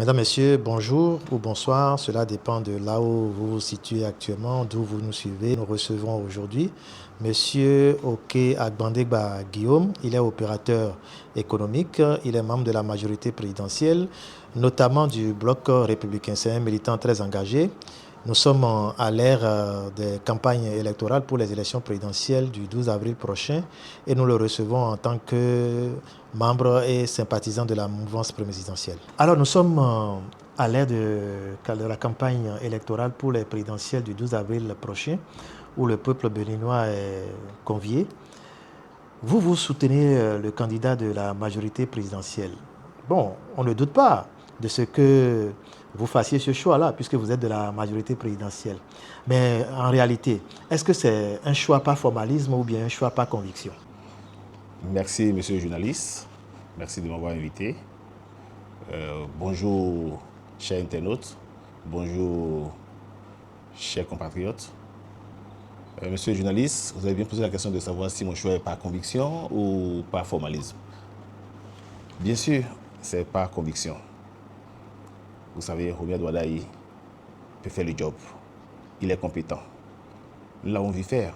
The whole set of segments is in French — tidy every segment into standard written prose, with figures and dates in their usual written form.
Mesdames, Messieurs, bonjour ou bonsoir. Cela dépend de là où vous vous situez actuellement, d'où vous nous suivez. Nous recevons aujourd'hui Monsieur Oke Agbandegba Guillaume. Il est opérateur économique. Il est membre de la majorité présidentielle, notamment du Bloc républicain. C'est un militant très engagé. Nous sommes à l'ère des campagnes électorales pour les élections présidentielles du 12 avril prochain et nous le recevons en tant que membre et sympathisant de la mouvance présidentielle. Alors nous sommes à l'ère de la campagne électorale pour les présidentielles du 12 avril prochain où le peuple béninois est convié. Vous soutenez le candidat de la majorité présidentielle. Bon, on ne doute pas de ce que vous fassiez ce choix-là, puisque vous êtes de la majorité présidentielle. Mais en réalité, est-ce que c'est un choix par formalisme ou bien un choix par conviction? Merci, monsieur le journaliste. Merci de m'avoir invité. Bonjour, chers internautes. Bonjour, chers compatriotes. Monsieur le journaliste, vous avez bien posé la question de savoir si mon choix est par conviction ou par formalisme. Bien sûr, c'est par conviction. Vous savez, Romia Douadaï peut faire le job. Il est compétent. Nous l'avons vu faire.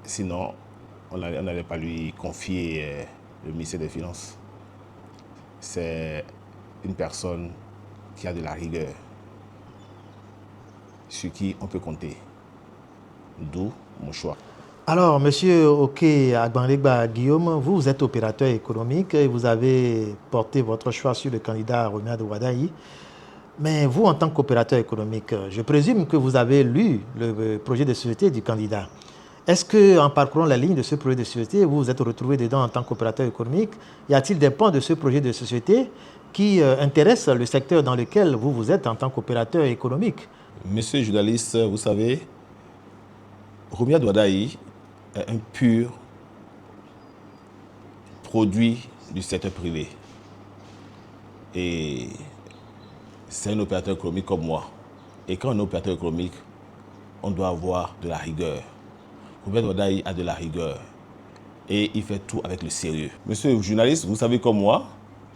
Sinon, on n'allait pas lui confier le ministère des Finances. C'est une personne qui a de la rigueur, sur qui on peut compter. D'où mon choix. Alors, Monsieur Oke Agbandegba Guillaume, vous êtes opérateur économique et vous avez porté votre choix sur le candidat Romia Douadaï. Mais vous, en tant qu'opérateur économique, je présume que vous avez lu le projet de société du candidat. Est-ce qu'en parcourant la ligne de ce projet de société, vous vous êtes retrouvé dedans en tant qu'opérateur économique? Y a-t-il des points de ce projet de société qui intéressent le secteur dans lequel vous êtes en tant qu'opérateur économique? Monsieur le journaliste, vous savez, Romia Douadaï est un pur produit du secteur privé. Et c'est un opérateur économique comme moi. Et quand on est opérateur économique, on doit avoir de la rigueur. Romia Douadaï a de la rigueur. Et il fait tout avec le sérieux. Monsieur le journaliste, vous savez comme moi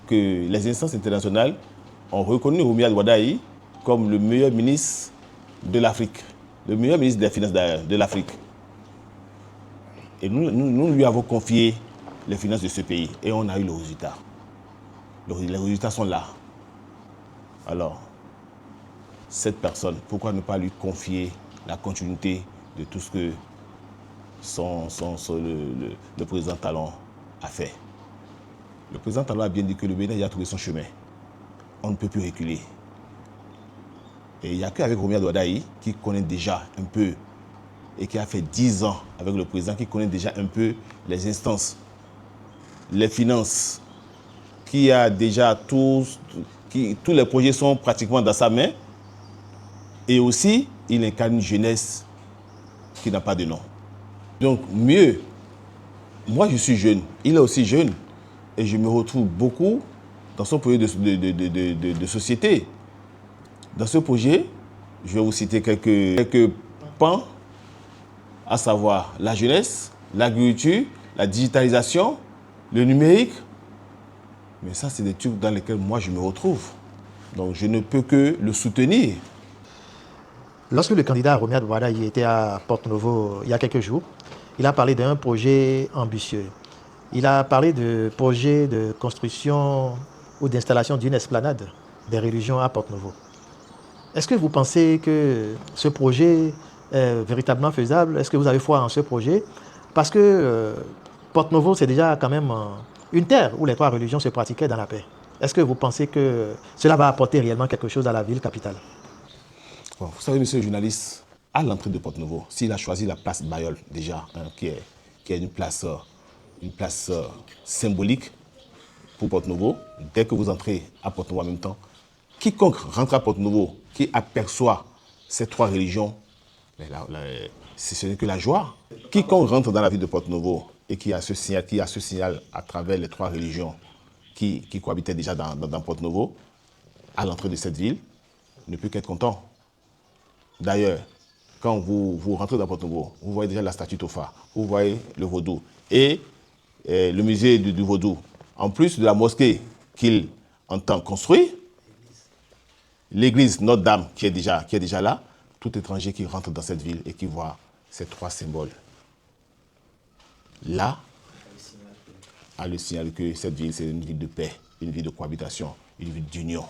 que les instances internationales ont reconnu Romia Douadaï comme le meilleur ministre de l'Afrique, le meilleur ministre des Finances de l'Afrique. Et nous lui avons confié les finances de ce pays et on a eu le résultat. Les résultats sont là. Alors, cette personne, pourquoi ne pas lui confier la continuité de tout ce que le président Talon a fait? Le président Talon a bien dit que le Bénin a trouvé son chemin. On ne peut plus reculer. Et il n'y a qu'avec Romia Douadaï, qui connaît déjà un peu, et qui a fait 10 ans avec le président, qui connaît déjà un peu les instances, les finances, qui a déjà tous les projets sont pratiquement dans sa main. Et aussi, il incarne une jeunesse qui n'a pas de nom. Donc, mieux, moi je suis jeune, il est aussi jeune, et je me retrouve beaucoup dans son projet de société. Dans ce projet, je vais vous citer quelques pans, à savoir la jeunesse, l'agriculture, la digitalisation, le numérique. Mais ça, c'est des trucs dans lesquels moi, je me retrouve. Donc, je ne peux que le soutenir. Lorsque le candidat Romia Douadaï était à Porto-Novo il y a quelques jours, il a parlé d'un projet ambitieux. Il a parlé de projet de construction ou d'installation d'une esplanade des religions à Porto-Novo. Est-ce que vous pensez que ce projet est véritablement faisable? Est-ce que vous avez foi en ce projet? Parce que Porto-Novo, c'est déjà quand même une terre où les trois religions se pratiquaient dans la paix. Est-ce que vous pensez que cela va apporter réellement quelque chose à la ville capitale? Bon, vous savez, monsieur le journaliste, à l'entrée de Porto-Novo, s'il a choisi la place Bayol, déjà, hein, qui est une place symbolique pour Porto-Novo, dès que vous entrez à Porto-Novo en même temps, quiconque rentre à Porto-Novo, qui aperçoit ces trois religions, ce n'est que la joie. Quiconque rentre dans la ville de Porto-Novo et qui a ce signal à travers les trois religions qui cohabitaient déjà dans Porto-Novo, à l'entrée de cette ville, ne peut qu'être content. D'ailleurs, quand vous rentrez dans Porto-Novo, vous voyez déjà la statue Tofa, vous voyez le vaudou et le musée du vaudou. En plus de la mosquée qu'il entend construire, l'église Notre-Dame qui est déjà là, tout étranger qui rentre dans cette ville et qui voit ces 3 symboles, là, a le signal que cette ville, c'est une ville de paix, une ville de cohabitation, une ville d'union.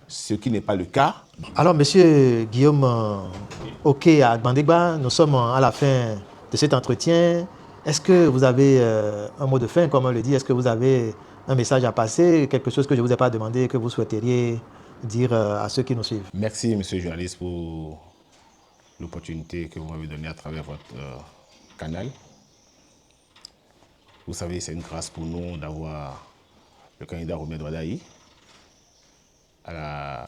Ce qui n'est pas le cas. Alors, monsieur Guillaume Oké Agbandegba, nous sommes à la fin de cet entretien. Est-ce que vous avez un mot de fin, comme on le dit? Est-ce que vous avez un message à passer, quelque chose que je ne vous ai pas demandé, que vous souhaiteriez dire à ceux qui nous suivent? Merci, monsieur le journaliste, pour l'opportunité que vous m'avez donnée à travers votre canal. Vous savez, c'est une grâce pour nous d'avoir le candidat Romain Douadaï à la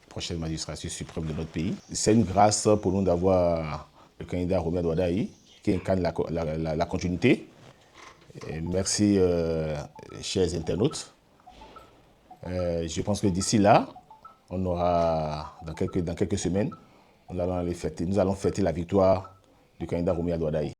prochaine magistrature suprême de notre pays. C'est une grâce pour nous d'avoir le candidat Romain Douadaï qui incarne la continuité. Et merci, chers internautes. Je pense que d'ici là, on aura, dans quelques semaines, nous allons fêter la victoire du candidat Romain Douadaï.